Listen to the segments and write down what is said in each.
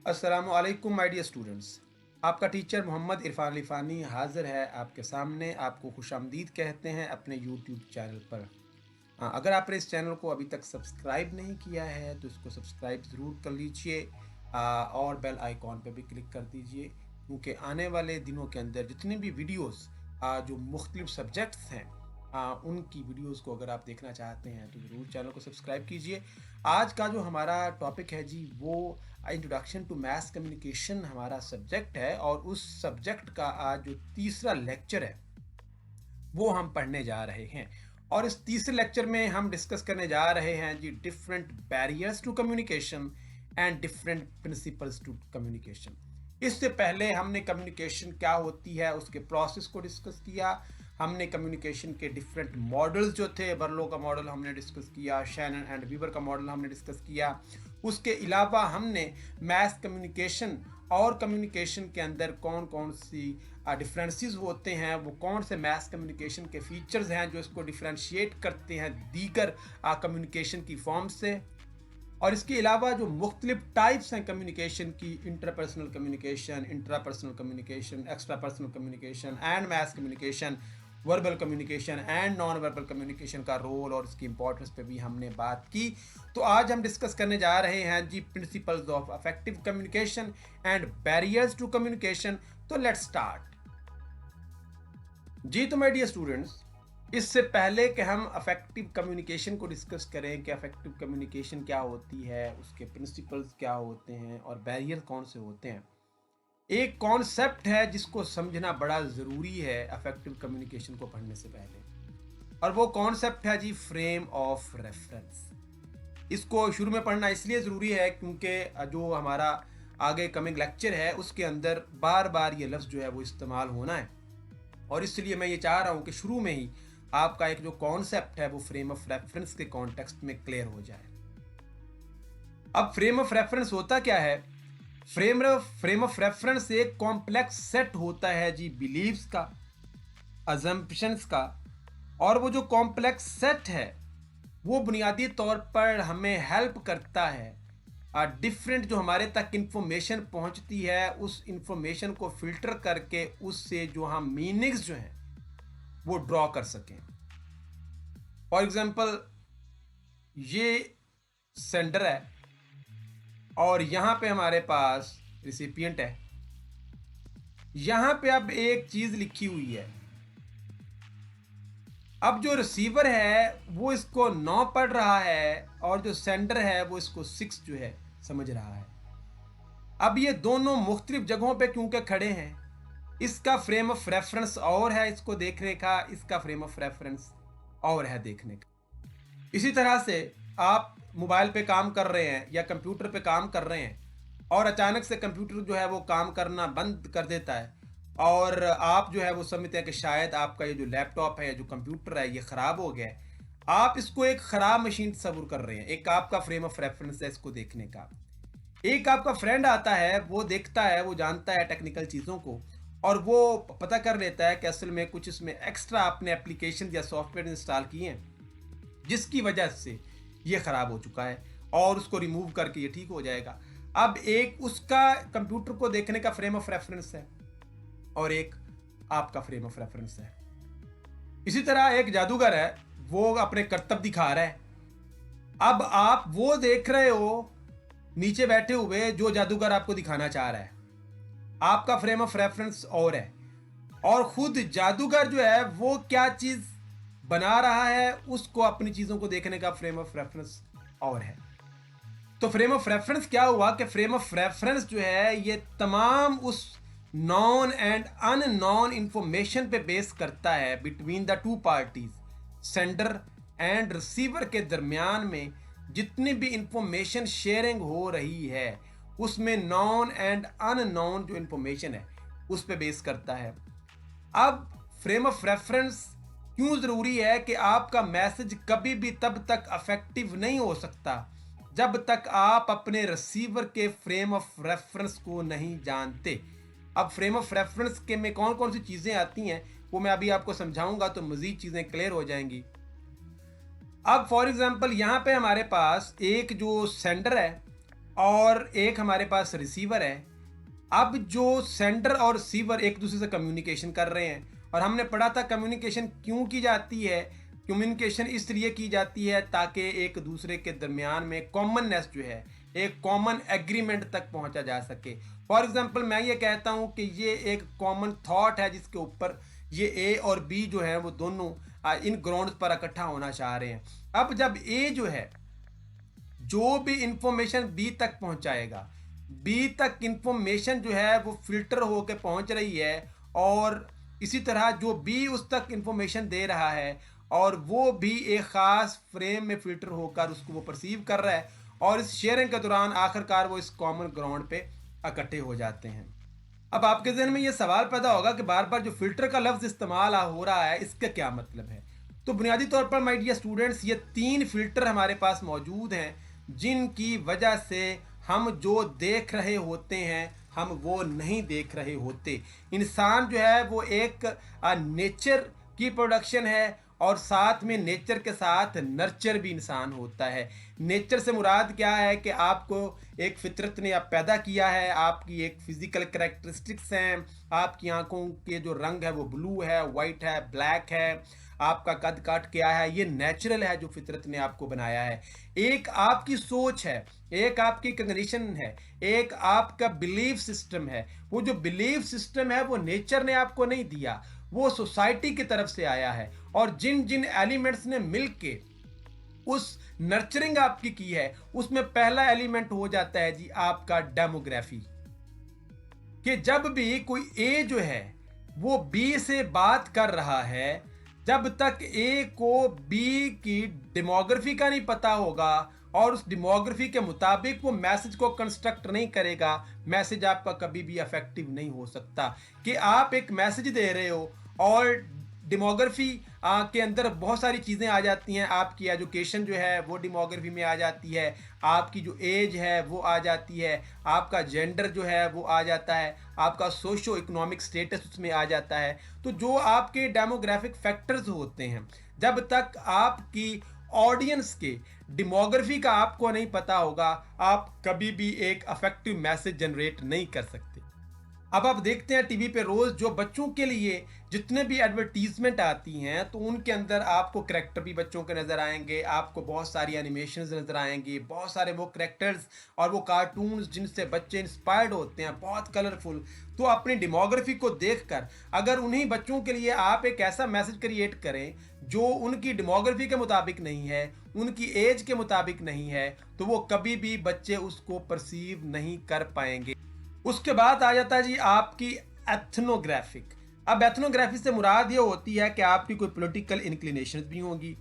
अस्सलामुअलैकुम my dear students. आपका teacher Mohammad Irfan Ali फ़ानी हाज़िर है आपके सामने। आपको खुशामदीद कहते हैं अपने यूट्यूब चैनल पर। अगर आपने इस चैनल को अभी तक सब्सक्राइब नहीं किया है तो इसको सब्सक्राइब ज़रूर कर लीजिए और बेल आइकॉन पर भी क्लिक कर दीजिए, क्योंकि आने वाले दिनों के अंदर जितने भी वीडियोस जो मुख्तलिफ सब्जेक्ट्स हैं उनकी वीडियोस को अगर आप देखना चाहते हैं तो ज़रूर चैनल को सब्सक्राइब कीजिए। आज का जो हमारा टॉपिक है जी, वो इंट्रोडक्शन टू मैथ कम्युनिकेशन हमारा सब्जेक्ट है, और उस सब्जेक्ट का आज जो तीसरा लेक्चर है वो हम पढ़ने जा रहे हैं। और इस तीसरे लेक्चर में हम डिस्कस करने जा रहे हैं जी different barriers to communication and different principles to communication. इससे पहले हमने कम्युनिकेशन क्या होती है उसके प्रोसेस को डिस्कस किया। हमने कम्युनिकेशन के डिफरेंट मॉडल्स जो थे, बर्लो का मॉडल हमने डिस्कस किया, शैनन एंड वीवर का मॉडल हमने डिस्कस किया। उसके अलावा हमने मैथ कम्युनिकेशन और कम्युनिकेशन के अंदर कौन कौन सी डिफरेंसेस होते हैं, वो कौन से मैथ कम्युनिकेशन के फीचर्स हैं जो इसको डिफ्रेंशिएट करते हैं दीगर कम्युनिकेशन की फॉर्म से। और इसके अलावा जो मुख्तलिफ टाइप्स हैं कम्युनिकेशन की, interpersonal communication, intrapersonal communication, extra personal communication and math communication, verbal communication and non verbal communication का रोल और इसकी इंपॉर्टेंस पे भी हमने बात की। तो आज हम डिस्कस करने जा रहे हैं जी principles of effective communication and barriers to communication. तो लेट्स स्टार्ट जी। तो माय डियर स्टूडेंट्स, इससे पहले कि हम अफेक्टिव कम्युनिकेशन को डिस्कस करें कि अफेक्टिव कम्युनिकेशन क्या होती है, उसके प्रिंसिपल्स क्या होते हैं और बैरियर कौन से होते हैं, एक कॉन्सेप्ट है जिसको समझना बड़ा ज़रूरी है अफेक्टिव कम्युनिकेशन को पढ़ने से पहले, और वो कॉन्सेप्ट है जी फ्रेम ऑफ रेफरेंस। इसको शुरू में पढ़ना इसलिए ज़रूरी है क्योंकि जो हमारा आगे कमिंग लेक्चर है उसके अंदर बार बार ये लफ्ज़ जो है वो इस्तेमाल होना है, और इसलिए मैं ये चाह रहा हूँ कि शुरू में ही आपका एक जो कॉन्सेप्ट है वो फ्रेम ऑफ रेफरेंस के कॉन्टेक्स्ट में क्लियर हो जाए। अब फ्रेम ऑफ रेफरेंस होता क्या है? फ्रेम ऑफ रेफरेंस एक कॉम्प्लेक्स सेट होता है जी बिलीव्स का, अजम्पशंस का, और वो जो कॉम्प्लेक्स सेट है वो बुनियादी तौर पर हमें हेल्प करता है डिफरेंट जो हमारे तक इंफॉर्मेशन पहुंचती है उस इंफॉर्मेशन को फिल्टर करके उससे जो हम मीनिंग्स जो हैं वो ड्रॉ कर सकें। फॉर एग्जांपल, ये सेंडर है और यहाँ पे हमारे पास रिसिपिएंट है। यहाँ पे अब एक चीज़ लिखी हुई है। अब जो रिसीवर है वो इसको 9 पढ़ रहा है और जो सेंडर है वो इसको 6 जो है समझ रहा है। अब ये दोनों मुख्तलिफ जगहों पे क्योंकि खड़े हैं, इसका फ्रेम ऑफ रेफरेंस और है इसको देखने का, इसका फ्रेम ऑफ रेफरेंस और है देखने का। इसी तरह से आप मोबाइल पे काम कर रहे हैं या कंप्यूटर पे काम कर रहे हैं और अचानक से कंप्यूटर जो है वो काम करना बंद कर देता है, और आप जो है वो समझते हैं कि शायद आपका ये जो लैपटॉप है या जो कंप्यूटर है ये ख़राब हो गया है। आप इसको एक ख़राब मशीन तस्वुर कर रहे हैं। एक आपका फ्रेम ऑफ रेफरेंस है इसको देखने का। एक आपका फ्रेंड आता है, वो देखता है, वो जानता है टेक्निकल चीज़ों को, और वो पता कर लेता है कि असल में कुछ इसमें एक्स्ट्रा आपने एप्लीकेशन या सॉफ्टवेयर इंस्टॉल किए हैं जिसकी वजह से ये ख़राब हो चुका है, और उसको रिमूव करके ये ठीक हो जाएगा। अब एक उसका कंप्यूटर को देखने का फ्रेम ऑफ रेफरेंस है और एक आपका फ्रेम ऑफ रेफरेंस है। इसी तरह एक जादूगर है, वो अपने करतब दिखा रहा है। अब आप वो देख रहे हो नीचे बैठे हुए जो जादूगर आपको दिखाना चाह रहा है, आपका फ्रेम ऑफ रेफरेंस और है, और खुद जादूगर जो है वो क्या चीज बना रहा है उसको अपनी चीजों को देखने का फ्रेम ऑफ रेफरेंस और है। तो फ्रेम ऑफ रेफरेंस क्या हुआ कि फ्रेम ऑफ रेफरेंस जो है ये तमाम उस नॉन एंड अननोन इंफॉर्मेशन पे बेस करता है between the two parties, sender and receiver के दरमियान में जितनी भी इंफॉर्मेशन शेयरिंग हो रही है उसमें नॉन एंड अननोन जो इंफॉर्मेशन है उस पे बेस करता है। अब फ्रेम ऑफ रेफरेंस क्यों ज़रूरी है कि आपका मैसेज कभी भी तब तक अफेक्टिव नहीं हो सकता जब तक आप अपने रिसीवर के फ्रेम ऑफ रेफरेंस को नहीं जानते। अब फ्रेम ऑफ रेफरेंस के में कौन कौन सी चीज़ें आती हैं वो मैं अभी आपको समझाऊंगा तो मज़ीद चीज़ें क्लियर हो जाएंगी। अब फॉर एग्जांपल यहाँ पे हमारे पास एक जो सेंडर है और एक हमारे पास रिसीवर है। अब जो सेंडर और रिसीवर एक दूसरे से कम्युनिकेशन कर रहे हैं, और हमने पढ़ा था कम्युनिकेशन क्यों की जाती है। कम्युनिकेशन इसलिए की जाती है ताकि एक दूसरे के दरमियान में कॉमननेस जो है, एक कॉमन एग्रीमेंट तक पहुंचा जा सके। फॉर एग्जांपल मैं ये कहता हूं कि ये एक कॉमन थॉट है जिसके ऊपर ये ए और बी जो है वो दोनों इन ग्राउंड पर इकट्ठा होना चाह रहे हैं। अब जब ए जो है जो भी इंफॉर्मेशन बी तक पहुंचाएगा, बी तक इंफॉर्मेशन जो है वो फिल्टर होकर पहुंच रही है, और इसी तरह जो बी उस तक इंफॉर्मेशन दे रहा है और वो भी एक ख़ास फ्रेम में फिल्टर होकर उसको वो परसीव कर रहा है, और इस शेयरिंग के दौरान आखिरकार वो इस कॉमन ग्राउंड पे इकट्ठे हो जाते हैं। अब आपके जहन में ये सवाल पैदा होगा कि बार बार जो फिल्टर का लफ्ज़ इस्तेमाल हो रहा है इसका क्या मतलब है। तो बुनियादी तौर पर माय डियर स्टूडेंट्स, ये 3 फिल्टर हमारे पास मौजूद हैं जिनकी वजह से हम जो देख रहे होते हैं हम वो नहीं देख रहे होते। इंसान जो है वो एक नेचर की प्रोडक्शन है, और साथ में नेचर के साथ नर्चर भी इंसान होता है। नेचर से मुराद क्या है कि आपको एक फितरत ने आप पैदा किया है, आपकी एक फिजिकल करैक्टरिस्टिक्स हैं, आपकी आंखों के जो रंग है वो ब्लू है, वाइट है, ब्लैक है, आपका कद काट क्या है, ये नेचुरल है जो फितरत ने आपको बनाया है। एक आपकी सोच है, एक आपकी कंडीशन है, एक आपका बिलीफ सिस्टम है। वो जो बिलीफ सिस्टम है वो नेचर ने आपको नहीं दिया, वो सोसाइटी की तरफ से आया है, और जिन जिन एलिमेंट्स ने मिलके उस नर्चरिंग आपकी की है उसमें पहला एलिमेंट हो जाता है जी आपका डेमोग्राफी। कि जब भी कोई ए जो है वो बी से बात कर रहा है, जब तक ए को बी की डेमोग्राफी का नहीं पता होगा और उस डेमोग्राफी के मुताबिक वो मैसेज को कंस्ट्रक्ट नहीं करेगा, मैसेज आपका कभी भी इफेक्टिव नहीं हो सकता। कि आप एक मैसेज दे रहे हो और डेमोग्राफी के अंदर बहुत सारी चीज़ें आ जाती हैं, आपकी एजुकेशन जो है वो डेमोग्राफी में आ जाती है, आपकी जो एज है वो आ जाती है, आपका जेंडर जो है वो आ जाता है, आपका सोशो इकोनॉमिक स्टेटस उसमें आ जाता है। तो जो आपके डेमोग्राफिक फैक्टर्स होते हैं, जब तक आपकी ऑडियंस के डेमोग्राफी का आपको नहीं पता होगा, आप कभी भी एक अफेक्टिव मैसेज जनरेट नहीं कर सकते। अब आप देखते हैं टीवी पे रोज जो बच्चों के लिए जितने भी एडवर्टीजमेंट आती हैं तो उनके अंदर आपको करेक्टर भी बच्चों के नज़र आएंगे, आपको बहुत सारी एनिमेशंस नज़र आएंगी, बहुत सारे वो करेक्टर्स और वो कार्टून्स जिनसे बच्चे इंस्पायर्ड होते हैं, बहुत कलरफुल। तो अपनी डेमोग्राफी को देखकर अगर उन्हीं बच्चों के लिए आप एक ऐसा मैसेज क्रिएट करें जो उनकी डेमोग्राफी के मुताबिक नहीं है, उनकी एज के मुताबिक नहीं है, तो वो कभी भी बच्चे उसको परसीव नहीं कर पाएंगे। उसके बाद आ जाता है जी आपकी एथनोग्राफिक। अब एथनोग्राफी से मुराद ये होती है कि आपकी कोई पॉलिटिकल इंक्लिनेशन भी होंगी,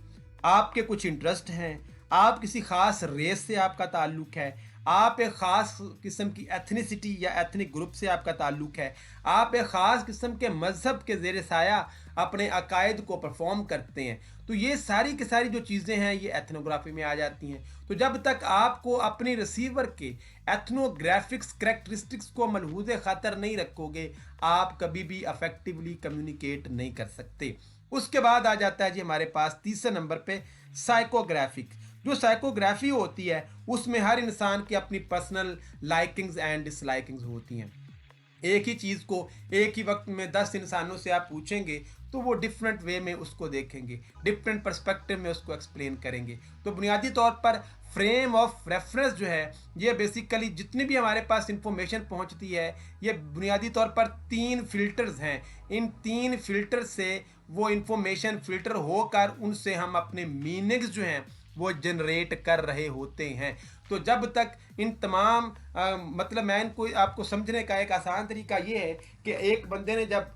आपके कुछ इंटरेस्ट हैं, आप किसी खास रेस से आपका ताल्लुक है, आप एक ख़ास किस्म की एथनिसिटी या एथनिक ग्रुप से आपका ताल्लुक है, आप एक ख़ास किस्म के मज़हब के ज़ेर साया अपने अकायद को परफॉर्म करते हैं। तो ये सारी की सारी जो चीज़ें हैं ये एथनोग्राफी में आ जाती हैं। तो जब तक आपको अपनी रिसीवर के एथनोग्राफिक्स करैक्टरिस्टिक्स को मलहूज़ ख़ातर नहीं रखोगे, आप कभी भी अफेक्टिवली कम्युनिकेट नहीं कर सकते। उसके बाद आ जाता है जी हमारे पास तीसरे नंबर पे साइकोग्राफिक। जो साइकोग्राफी होती है उसमें हर इंसान की अपनी पर्सनल लाइकिंग्स एंड डिसलाइकिंग्स होती हैं। एक ही चीज़ को एक ही वक्त में 10 इंसानों से आप पूछेंगे तो वो डिफरेंट वे में उसको देखेंगे, डिफरेंट पर्सपेक्टिव में उसको एक्सप्लेन करेंगे। तो बुनियादी तौर पर फ्रेम ऑफ रेफरेंस जो है ये बेसिकली जितनी भी हमारे पास इंफॉर्मेशन पहुंचती है ये बुनियादी तौर पर 3 फिल्टर्स हैं। इन 3 फिल्टर से वो इंफॉर्मेशन फिल्टर होकर उनसे हम अपने मीनिंग्स जो हैं वो जनरेट कर रहे होते हैं। तो जब तक इन तमाम मतलब मैं इनको आपको समझने का एक आसान तरीका ये है कि एक बंदे ने जब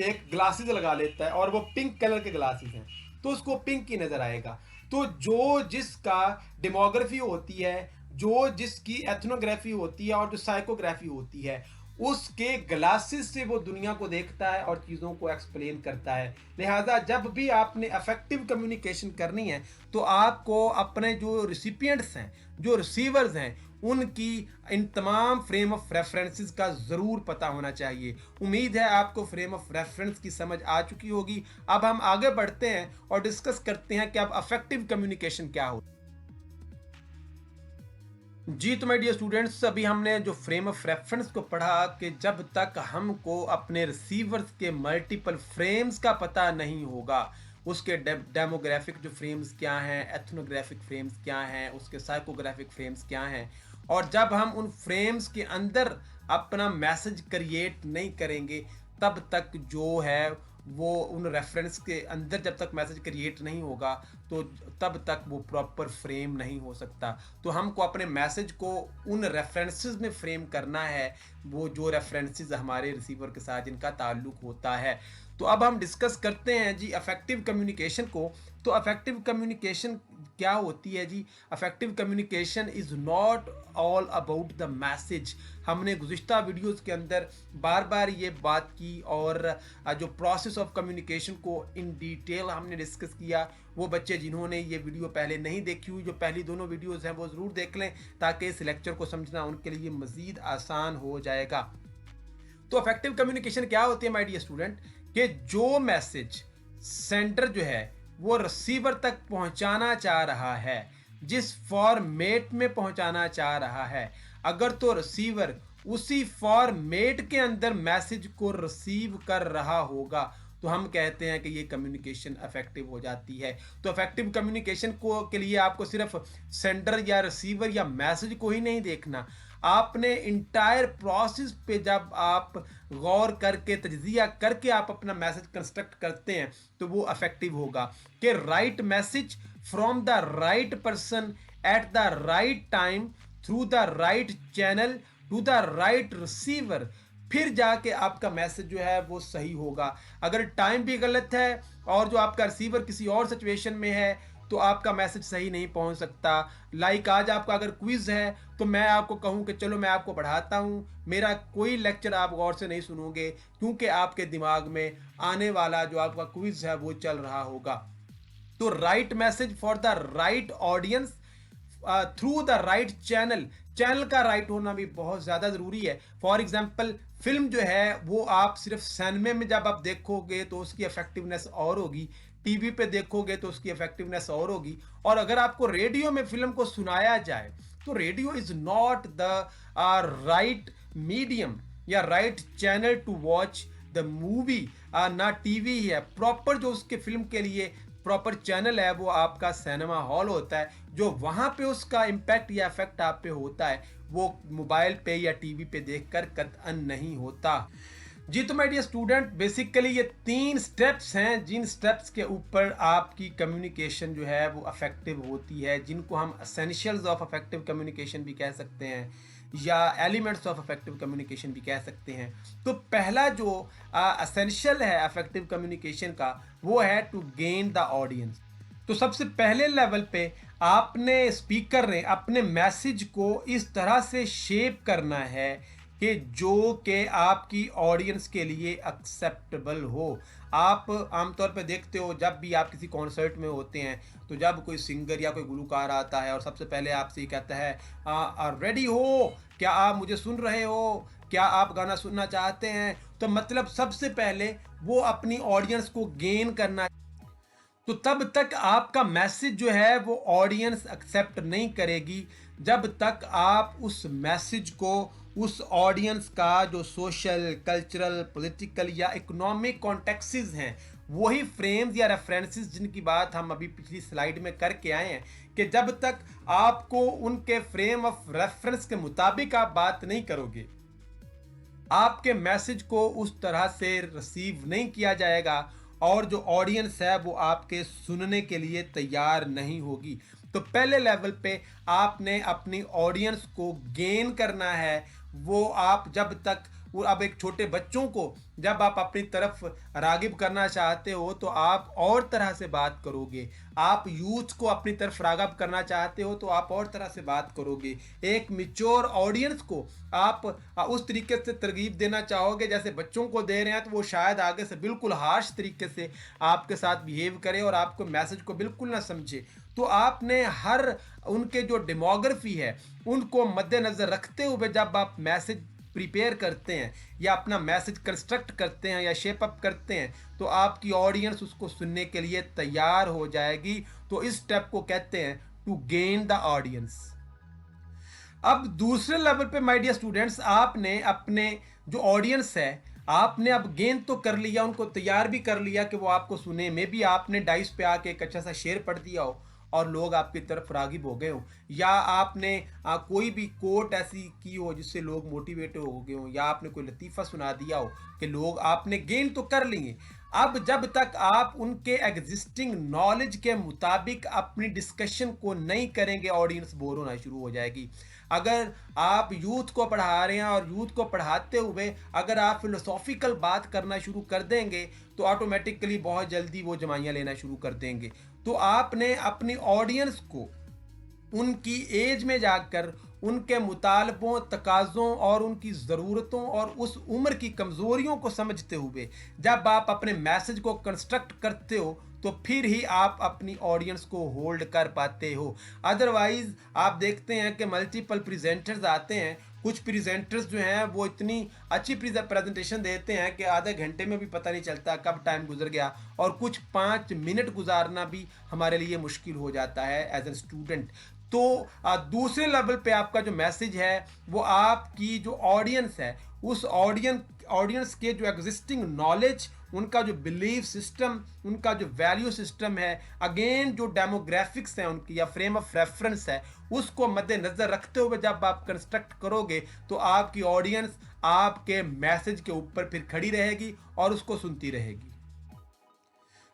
एक ग्लासेस लगा लेता है और वो पिंक कलर के ग्लासेस हैं तो उसको पिंक ही नज़र आएगा। तो जो जिसका डेमोग्राफी होती है, जो जिसकी एथनोग्राफी होती है और जो साइकोग्राफी होती है, उसके ग्लासेस से वो दुनिया को देखता है और चीज़ों को एक्सप्लेन करता है। लिहाजा जब भी आपने अफेक्टिव कम्युनिकेशन करनी है तो आपको अपने जो रिसिपिएंट्स हैं, जो रिसीवर्स हैं, उनकी इन तमाम फ्रेम ऑफ रेफरेंसेस का ज़रूर पता होना चाहिए। उम्मीद है आपको फ्रेम ऑफ रेफरेंस की समझ आ चुकी होगी। अब हम आगे बढ़ते हैं और डिस्कस करते हैं कि अब अफेक्टिव कम्युनिकेशन क्या हो। जी, तो माय डियर स्टूडेंट्स, अभी हमने जो फ्रेम ऑफ रेफरेंस को पढ़ा कि जब तक हमको अपने रिसीवर्स के मल्टीपल फ्रेम्स का पता नहीं होगा, उसके डेमोग्राफिक जो फ्रेम्स क्या हैं, एथनोग्राफिक फ्रेम्स क्या हैं, उसके साइकोग्राफिक फ्रेम्स क्या हैं, और जब हम उन फ्रेम्स के अंदर अपना मैसेज क्रिएट नहीं करेंगे, तब तक जो है वो उन रेफरेंस के अंदर जब तक मैसेज क्रिएट नहीं होगा, तो तब तक वो प्रॉपर फ्रेम नहीं हो सकता। तो हमको अपने मैसेज को उन रेफरेंसेस में फ्रेम करना है, वो जो रेफरेंसेस हमारे रिसीवर के साथ जिनका ताल्लुक होता है। तो अब हम डिस्कस करते हैं जी अफेक्टिव कम्युनिकेशन को। तो अफेक्टिव कम्युनिकेशन क्या होती है जी? Effective communication is not all about the message. हमने गुज़िश्ता वीडियोज़ के अंदर बार बार ये बात की, और जो प्रोसेस ऑफ कम्युनिकेशन को इन डिटेल हमने डिस्कस किया। वो बच्चे जिन्होंने ये वीडियो पहले नहीं देखी हुई, जो पहली दोनों वीडियोज़ हैं वो ज़रूर देख लें, ताकि इस लेक्चर को समझना उनके लिए मज़ीद आसान हो जाएगा। तो अफेक्टिव कम्युनिकेशन क्या होती है माय डियर स्टूडेंट? कि जो मैसेज सेंडर जो है वो रिसीवर तक पहुंचाना चाह रहा है, जिस फॉर्मेट में पहुंचाना चाह रहा है, अगर तो रिसीवर उसी फॉर्मेट के अंदर मैसेज को रिसीव कर रहा होगा, तो हम कहते हैं कि ये कम्युनिकेशन इफेक्टिव हो जाती है। तो इफेक्टिव कम्युनिकेशन को के लिए आपको सिर्फ सेंडर या रिसीवर या मैसेज को ही नहीं देखना, आपने इंटायर प्रोसेस पे जब आप गौर करके तज्जिया करके आप अपना मैसेज कंस्ट्रक्ट करते हैं, तो वो इफेक्टिव होगा। कि right message from the right person at the right time through the right channel to the right receiver, फिर जाके आपका मैसेज जो है वो सही होगा। अगर टाइम भी गलत है और जो आपका रिसीवर किसी और सिचुएशन में है, तो आपका मैसेज सही नहीं पहुंच सकता। लाइक आज आपका अगर क्विज है, तो मैं आपको कहूं कि चलो मैं आपको पढ़ाता हूं, मेरा कोई लेक्चर आप गौर से नहीं सुनोगे, क्योंकि आपके दिमाग में आने वाला जो आपका क्विज है वो चल रहा होगा। तो right message for the right audience through the right channel. Channel का राइट होना भी बहुत ज़्यादा ज़रूरी है। फॉर एग्जाम्पल, फिल्म जो है वो आप सिर्फ सिनेमा में जब आप देखोगे तो उसकी इफेक्टिवनेस और होगी, टीवी पे देखोगे तो उसकी इफेक्टिवनेस और होगी, और अगर आपको रेडियो में फिल्म को सुनाया जाए, तो radio is not the right medium या right channel to watch the movie. ना टीवी है प्रॉपर, जो उसके फिल्म के लिए प्रॉपर चैनल है वो आपका सिनेमा हॉल होता है। जो वहाँ पे उसका इम्पैक्ट या इफेक्ट आप पे होता है, वो मोबाइल पे या टीवी पे देखकर कतअन नहीं होता। जी, तो माय डियर स्टूडेंट, बेसिकली ये 3 स्टेप्स हैं, जिन स्टेप्स के ऊपर आपकी कम्युनिकेशन जो है वो अफेक्टिव होती है, जिनको हम एसेंशियल्स ऑफ अफेक्टिव कम्युनिकेशन भी कह सकते हैं, या एलिमेंट्स ऑफ अफेक्टिव कम्युनिकेशन भी कह सकते हैं। तो पहला जो एसेंशियल है अफेक्टिव कम्युनिकेशन का, वो है टू गेन द ऑडियंस। तो सबसे पहले लेवल पे आपने स्पीकर ने अपने मैसेज को इस तरह से शेप करना है कि जो कि आपकी ऑडियंस के लिए एक्सेप्टेबल हो। आप आमतौर पे देखते हो, जब भी आप किसी कॉन्सर्ट में होते हैं, तो जब कोई सिंगर या कोई गुलकार आता है और सबसे पहले आपसे ये कहता है रेडी हो, क्या आप मुझे सुन रहे हो, क्या आप गाना सुनना चाहते हैं, तो मतलब सबसे पहले वो अपनी ऑडियंस को गेन करना। तो तब तक आपका मैसेज जो है वो ऑडियंस एक्सेप्ट नहीं करेगी, जब तक आप उस मैसेज को उस ऑडियंस का जो सोशल, कल्चरल, पॉलिटिकल या इकोनॉमिक कॉन्टेक्सेस हैं, वही फ्रेम्स या रेफरेंसेस जिनकी बात हम अभी पिछली स्लाइड में करके आए हैं, कि जब तक आपको उनके फ्रेम ऑफ रेफरेंस के मुताबिक आप बात नहीं करोगे, आपके मैसेज को उस तरह से रिसीव नहीं किया जाएगा, और जो ऑडियंस है वो आपके सुनने के लिए तैयार नहीं होगी। तो पहले लेवल पे आपने अपनी ऑडियंस को गेन करना है। वो आप जब तक वो, अब एक छोटे बच्चों को जब आप अपनी तरफ रागिब करना चाहते हो, तो आप और तरह से बात करोगे। आप यूथ को अपनी तरफ रागब करना चाहते हो, तो आप और तरह से बात करोगे। एक मिच्योर ऑडियंस को आप उस तरीके से तरगीब देना चाहोगे जैसे बच्चों को दे रहे हैं, तो वो शायद आगे से बिल्कुल हार्श तरीके से आपके साथ बिहेव करे और आपको मैसेज को बिल्कुल ना समझे। तो आपने हर उनके जो डेमोग्राफी है उनको मद्देनज़र रखते हुए जब आप मैसेज प्रिपेयर करते हैं या अपना मैसेज कंस्ट्रक्ट करते हैं या शेप अप करते हैं, तो आपकी ऑडियंस उसको सुनने के लिए तैयार हो जाएगी। तो इस स्टेप को कहते हैं टू गेन द ऑडियंस। अब दूसरे लेवल पे माय डियर स्टूडेंट्स, आपने अपने जो ऑडियंस है, आपने अब गेन तो कर लिया, उनको तैयार भी कर लिया कि वो आपको सुने। मे बी आपने डाइस पे आके एक अच्छा सा शेर पढ़ दिया हो और लोग आपकी तरफ रागिब हो गए हो, या आपने कोई भी कोट ऐसी की हो जिससे लोग मोटिवेट हो गए हो, या आपने कोई लतीफ़ा सुना दिया हो कि लोग, आपने गेन तो कर लिए। अब जब तक आप उनके एग्जिस्टिंग नॉलेज के मुताबिक अपनी डिस्कशन को नहीं करेंगे, ऑडियंस बोर होना शुरू हो जाएगी। अगर आप यूथ को पढ़ा रहे हैं और यूथ को पढ़ाते हुए अगर आप फिलोसॉफिकल बात करना शुरू कर देंगे तो ऑटोमेटिकली बहुत जल्दी वो जमाइयाँ लेना शुरू कर देंगे। तो आपने अपनी ऑडियंस को उनकी एज में जाकर उनके मुतालबों, तकाज़ों और उनकी ज़रूरतों और उस उम्र की कमज़ोरियों को समझते हुए जब आप अपने मैसेज को कंस्ट्रक्ट करते हो तो फिर ही आप अपनी ऑडियंस को होल्ड कर पाते हो। अदरवाइज़ आप देखते हैं कि मल्टीपल प्रेजेंटर्स आते हैं, कुछ प्रेजेंटर्स जो हैं वो इतनी अच्छी प्रेजेंटेशन देते हैं कि आधे घंटे में भी पता नहीं चलता कब टाइम गुजर गया, और कुछ 5 मिनट गुजारना भी हमारे लिए मुश्किल हो जाता है एज ए स्टूडेंट। तो दूसरे लेवल पे आपका जो मैसेज है वो आपकी जो ऑडियंस है, उस ऑडियंस के जो एग्जिस्टिंग नॉलेज, उनका जो बिलीफ सिस्टम, उनका जो वैल्यू सिस्टम है, अगेन जो डेमोग्राफिक्स हैं उनकी या फ्रेम ऑफ रेफरेंस है, उसको मद्देनजर रखते हुए जब आप कंस्ट्रक्ट करोगे तो आपकी ऑडियंस आपके मैसेज के ऊपर फिर खड़ी रहेगी और उसको सुनती रहेगी।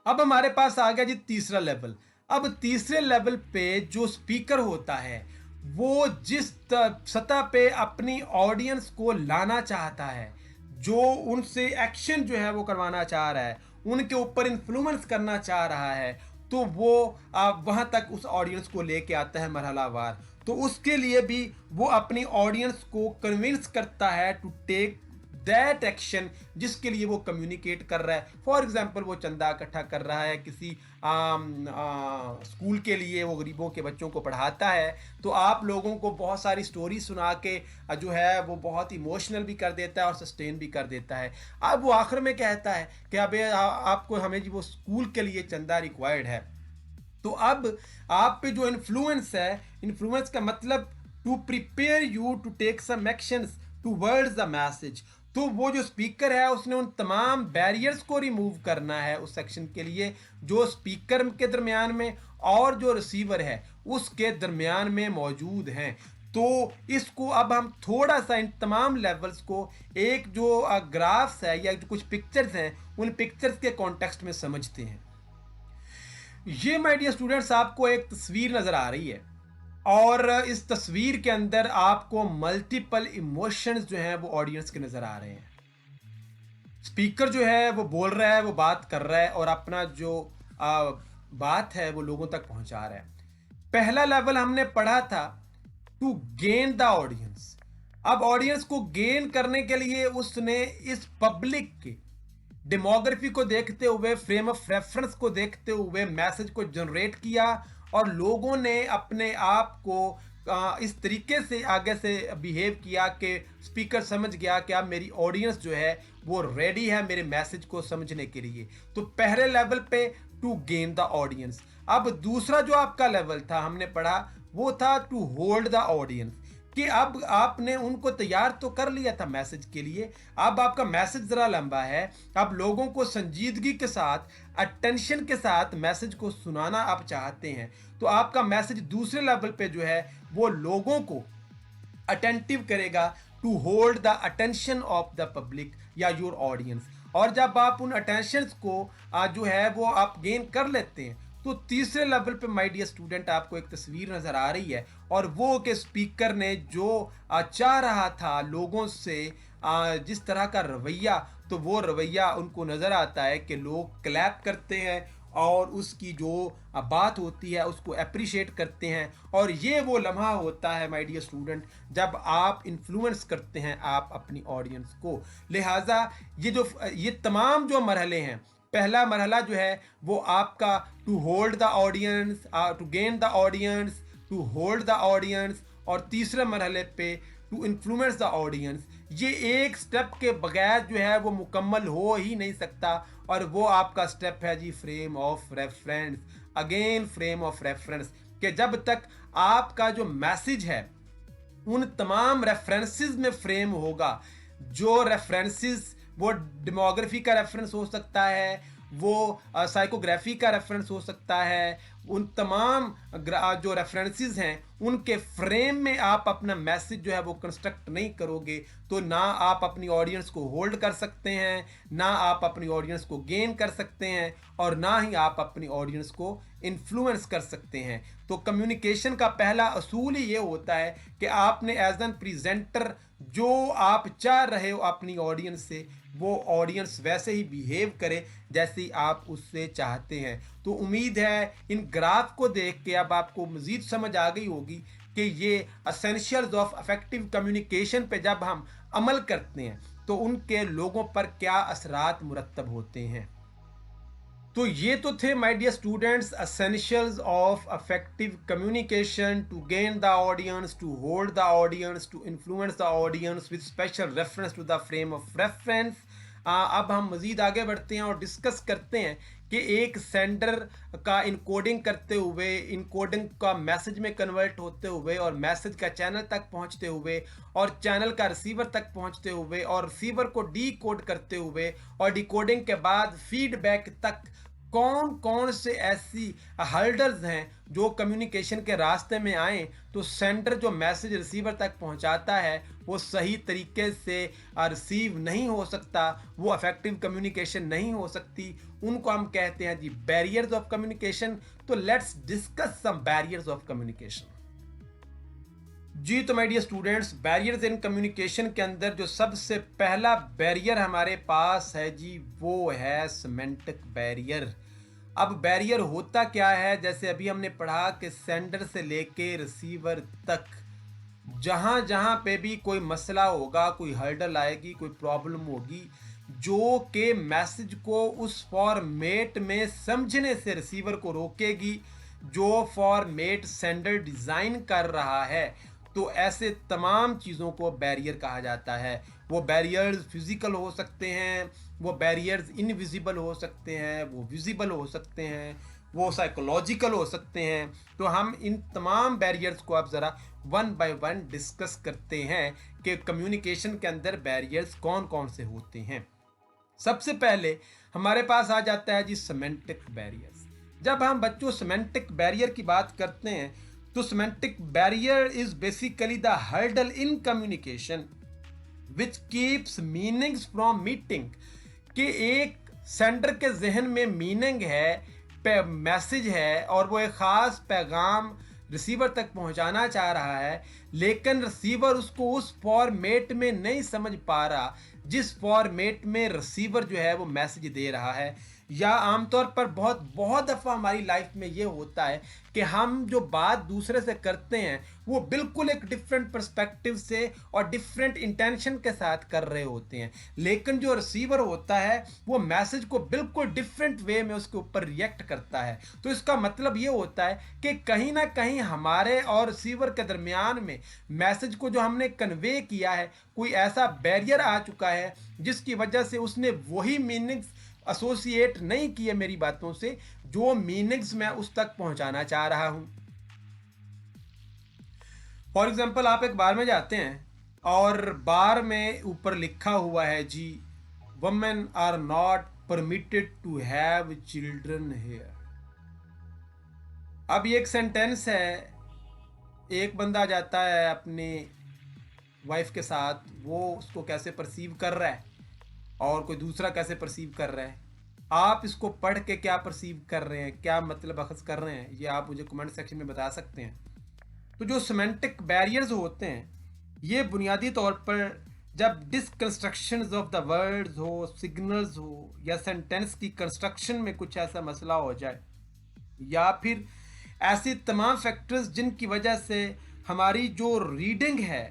अब हमारे पास आ गया जी तीसरा लेवल। अब तीसरे लेवल पे जो स्पीकर होता है वो जिस सतह पे अपनी ऑडियंस को लाना चाहता है, जो उनसे एक्शन जो है वो करवाना चाह रहा है, उनके ऊपर इन्फ्लुएंस करना चाह रहा है, तो वो वहाँ तक उस ऑडियंस को लेके आता है मरहलावार। तो उसके लिए भी वो अपनी ऑडियंस को कन्विंस करता है टू टेक दैट एक्शन जिसके लिए वो कम्युनिकेट कर रहा है। फॉर एग्जाम्पल वो चंदा इकट्ठा कर रहा है किसी स्कूल के लिए, वो गरीबों के बच्चों को पढ़ाता है, तो आप लोगों को बहुत सारी स्टोरी सुना के जो है वो बहुत इमोशनल भी कर देता है और सस्टेन भी कर देता है। अब वो आखिर में कहता है कि अब आपको हमें जी वो स्कूल के लिए चंदा रिक्वायर्ड है। तो अब आप पे जो इन्फ्लुएंस है, इन्फ्लुएंस का मतलब to prepare you to take some actions towards the message. तो वो जो स्पीकर है उसने उन तमाम बैरियर्स को रिमूव करना है उस सेक्शन के लिए, जो स्पीकर के दरमियान में और जो रिसीवर है उसके दरमियान में मौजूद हैं। तो इसको अब हम थोड़ा सा इन तमाम लेवल्स को एक जो ग्राफ्स है या जो कुछ पिक्चर्स हैं उन पिक्चर्स के कॉन्टेक्स्ट में समझते हैं। ये माय डियर स्टूडेंट्स आपको एक तस्वीर नजर आ रही है और इस तस्वीर के अंदर आपको मल्टीपल इमोशंस जो हैं वो ऑडियंस के नजर आ रहे हैं। स्पीकर जो है वो बोल रहा है, वो बात कर रहा है और अपना जो बात है वो लोगों तक पहुंचा रहा है। पहला लेवल हमने पढ़ा था टू गेन द ऑडियंस। अब ऑडियंस को गेन करने के लिए उसने इस पब्लिक के डेमोग्राफी को देखते हुए, फ्रेम ऑफ रेफरेंस को देखते हुए मैसेज को जनरेट किया और लोगों ने अपने आप को इस तरीके से आगे से बिहेव किया कि स्पीकर समझ गया कि अब मेरी ऑडियंस जो है वो रेडी है मेरे मैसेज को समझने के लिए। तो पहले लेवल पे टू गेन द ऑडियंस। अब दूसरा जो आपका लेवल था हमने पढ़ा वो था टू होल्ड द ऑडियंस, कि अब आपने उनको तैयार तो कर लिया था मैसेज के लिए, अब आपका मैसेज ज़रा लंबा है, अब लोगों को संजीदगी के साथ, अटेंशन के साथ मैसेज को सुनाना आप चाहते हैं। तो आपका मैसेज दूसरे लेवल पे जो है वो लोगों को अटेंटिव करेगा, to hold the attention of the public या योर ऑडियंस। और जब आप उन अटेंशन को जो है वो आप गेन कर लेते हैं तो तीसरे लेवल पे माय डियर स्टूडेंट आपको एक तस्वीर नज़र आ रही है, और वो के स्पीकर ने जो चाह रहा था लोगों से जिस तरह का रवैया, तो वो रवैया उनको नज़र आता है कि लोग क्लैप करते हैं और उसकी जो बात होती है उसको अप्रिशिएट करते हैं। और ये वो लम्हा होता है माय डियर स्टूडेंट जब आप इन्फ्लुएंस करते हैं आप अपनी ऑडियंस को। लिहाजा ये तमाम जो मरहले हैं, पहला मरहला जो है वो आपका to hold the audience, to gain the audience, to hold the audience, और तीसरे मरहले पे टू इन्फ्लुएंस द ऑडियंस। ये एक स्टेप के बगैर जो है वो मुकम्मल हो ही नहीं सकता, और वो आपका स्टेप है जी frame of reference. Again frame of reference, कि जब तक आपका जो मैसेज है उन तमाम रेफरेंसेस में फ्रेम होगा। जो रेफरेंसेस, वो डेमोग्राफी का रेफरेंस हो सकता है, वो साइकोग्राफी का रेफरेंस हो सकता है। उन तमाम जो रेफरेंसेस हैं उनके फ्रेम में आप अपना मैसेज जो है वो कंस्ट्रक्ट नहीं करोगे तो ना आप अपनी ऑडियंस को होल्ड कर सकते हैं, ना आप अपनी ऑडियंस को गेन कर सकते हैं, और ना ही आप अपनी ऑडियंस को इन्फ्लुएंस कर सकते हैं। तो कम्युनिकेशन का पहला असूल ही ये होता है कि आपने एज एन प्रेजेंटर जो आप चाह रहे हो अपनी ऑडियंस से, वो ऑडियंस वैसे ही बिहेव करे जैसे ही आप उससे चाहते हैं। तो उम्मीद है इन ग्राफ को देख के अब आपको मज़ीद समझ आ गई होगी कि ये असेंशियल्स ऑफ इफेक्टिव कम्युनिकेशन पे जब हम अमल करते हैं तो उनके लोगों पर क्या असरात मुरतब होते हैं। तो ये तो थे my dear students essentials of effective communication to gain the audience, to hold the audience, to influence the audience with special reference to the frame of reference. अब हम मज़ीद आगे बढ़ते हैं और डिस्कस करते हैं कि एक सेंडर का इनकोडिंग करते हुए, इनकोडिंग का मैसेज में कन्वर्ट होते हुए और मैसेज का चैनल तक पहुंचते हुए और चैनल का रिसीवर तक पहुंचते हुए और रिसीवर को डी कोड करते हुए और डिकोडिंग के बाद फीडबैक तक कौन कौन से ऐसी हर्डल्स हैं जो कम्युनिकेशन के रास्ते में आए तो सेंडर जो मैसेज रिसीवर तक पहुंचाता है वो सही तरीके से रिसीव नहीं हो सकता, वो इफेक्टिव कम्युनिकेशन नहीं हो सकती, उनको हम कहते हैं जी बैरियर्स ऑफ कम्युनिकेशन। तो let's discuss some barriers of communication. जी तो my dear students, barriers in communication के अंदर जो सबसे पहला बैरियर हमारे पास है जी वो है सिमेंटिक बैरियर। अब बैरियर होता क्या है, जैसे अभी हमने पढ़ा कि सेंडर से लेके रिसीवर तक जहाँ जहाँ पे भी कोई मसला होगा, कोई हर्डल आएगी, कोई प्रॉब्लम होगी जो कि मैसेज को उस फॉर्मेट में समझने से रिसीवर को रोकेगी जो फॉर्मेट सेंडर डिज़ाइन कर रहा है, तो ऐसे तमाम चीज़ों को बैरियर कहा जाता है। वो बैरियर्स फिजिकल हो सकते हैं, वो बैरियर्स इनविजिबल हो सकते हैं, वो विजिबल हो सकते हैं, वो साइकोलॉजिकल हो सकते हैं। तो हम इन तमाम बैरियर्स को अब ज़रा वन बाय वन डिस्कस करते हैं कि कम्युनिकेशन के अंदर बैरियर्स कौन कौन से होते हैं। सबसे पहले हमारे पास आ जाता है जी सिमेंटिक बैरियर्स। जब हम बच्चों सिमेंटिक बैरियर की बात करते हैं तो semantic barrier is basically the hurdle in communication which keeps meanings from meeting. कि एक सेंडर के जहन में मीनिंग है, मैसेज है और वो एक ख़ास पैगाम रिसीवर तक पहुंचाना चाह रहा है, लेकिन रिसीवर उसको उस फॉर्मेट में नहीं समझ पा रहा जिस फॉर्मेट में रिसीवर जो है वो मैसेज दे रहा है। या आमतौर पर बहुत बहुत दफ़ा हमारी लाइफ में ये होता है कि हम जो बात दूसरे से करते हैं वो बिल्कुल एक डिफरेंट पर्सपेक्टिव से और डिफरेंट इंटेंशन के साथ कर रहे होते हैं, लेकिन जो रिसीवर होता है वो मैसेज को बिल्कुल डिफरेंट वे में उसके ऊपर रिएक्ट करता है। तो इसका मतलब ये होता है कि कहीं ना कहीं हमारे और रिसीवर के दरमियान में मैसेज को जो हमने कन्वे किया है कोई ऐसा बैरियर आ चुका है जिसकी वजह से उसने वही मीनिंग्स एसोसिएट नहीं किए मेरी बातों से जो मीनिंग्स मैं उस तक पहुंचाना चाह रहा हूं। फॉर एग्जाम्पल, आप एक बार में जाते हैं और बार में ऊपर लिखा हुआ है जी women are not permitted to have children here. अब ये एक सेंटेंस है, एक बंदा जाता है अपनी वाइफ के साथ, वो उसको कैसे परसीव कर रहा है और कोई दूसरा कैसे परसीव कर रहा है। आप इसको पढ़ के क्या परसीव कर रहे हैं, क्या मतलब अखज़ कर रहे हैं, ये आप मुझे कमेंट सेक्शन में बता सकते हैं। तो जो सिमेंटिक बैरियर्स होते हैं ये बुनियादी तौर पर जब डिसकंस्ट्रक्शंस ऑफ द वर्ड्स हो, सिग्नल्स हो या सेंटेंस की कंस्ट्रक्शन में कुछ ऐसा मसला हो जाए या फिर ऐसी तमाम फैक्टर्स जिनकी वजह से हमारी जो रीडिंग है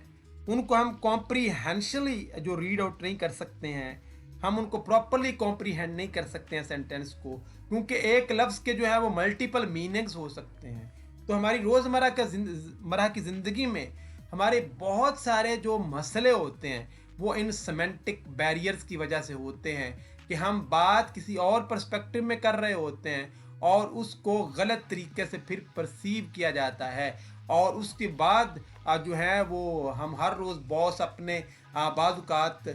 उनको हम कॉम्प्रीहेंशली जो रीड आउट नहीं कर सकते हैं, हम उनको प्रॉपरली कॉम्प्रीहेंड नहीं कर सकते हैं सेंटेंस को, क्योंकि एक लफ्ज़ के जो है वो मल्टीपल मीनिंग्स हो सकते हैं। तो हमारी रोज़मर्रा की ज़िंदगी में हमारे बहुत सारे जो मसले होते हैं वो इन सिमेंटिक बैरियर्स की वजह से होते हैं कि हम बात किसी और पर्सपेक्टिव में कर रहे होते हैं और उसको गलत तरीके से फिर परसीव किया जाता है और उसके बाद जो है वो हम हर रोज़ बॉस अपने बाज़ औक़ात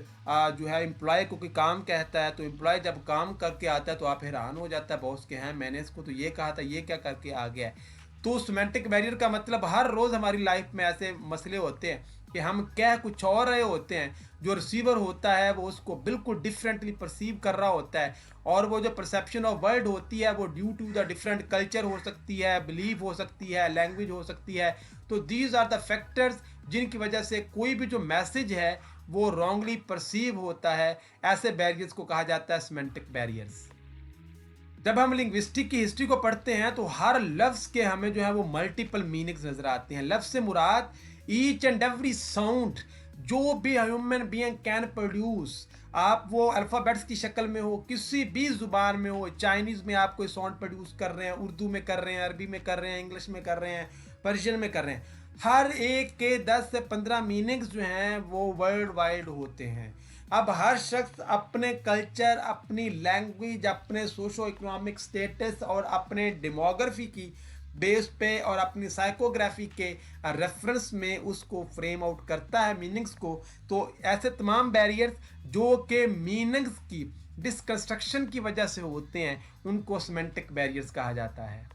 जो है एम्प्लॉय को कोई काम कहता है, तो एम्प्लॉय जब काम करके आता है तो आप हैरान हो जाता है बॉस के, हैं मैंने इसको तो ये कहा था, ये क्या करके आ गया है। तो सेमेंटिक बैरियर का मतलब हर रोज़ हमारी लाइफ में ऐसे मसले होते हैं कि हम कह कुछ और रहे होते हैं, जो रिसीवर होता है वो उसको बिल्कुल डिफरेंटली परसीव कर रहा होता है, और वो जो परसेप्शन ऑफ वर्ड होती है वो due to the different culture हो सकती है, बिलीफ हो सकती है, लैंग्वेज हो सकती है। तो दीज आर द फैक्टर्स जिनकी वजह से कोई भी जो मैसेज है वो रॉन्गली परसीव होता है। ऐसे बैरियर्स को कहा जाता है सेमेंटिक बैरियर्स। जब हम लिंग्विस्टिक की हिस्ट्री को पढ़ते हैं तो हर लफ्ज़ के हमें जो है वो मल्टीपल मीनिंग्स नज़र आते हैं। लफ्ज़ से मुराद ईच एंड एवरी साउंड जो भी ह्यूमन बीइंग कैन प्रोड्यूस, आप वो अल्फ़ाबेट्स की शक्ल में हो, किसी भी ज़ुबान में हो, चाइनीज़ में आप कोई साउंड प्रोड्यूस कर रहे हैं, उर्दू में कर रहे हैं, अरबी में कर रहे हैं, इंग्लिश में कर रहे हैं, पर्शियन में कर रहे हैं, हर एक के 10 से 15 मीनिंग्स जो हैं वो वर्ल्ड वाइड होते हैं। अब हर शख्स अपने कल्चर, अपनी लैंग्वेज, अपने सोशो इकोनॉमिक स्टेटस और अपने डेमोग्राफी की बेस पे और अपनी साइकोग्राफी के रेफरेंस में उसको फ्रेम आउट करता है मीनिंग्स को। तो ऐसे तमाम बैरियर्स जो कि मीनिंग्स की डिसकंस्ट्रक्शन की वजह से होते हैं उनको सेमेंटिक बैरियर्स कहा जाता है।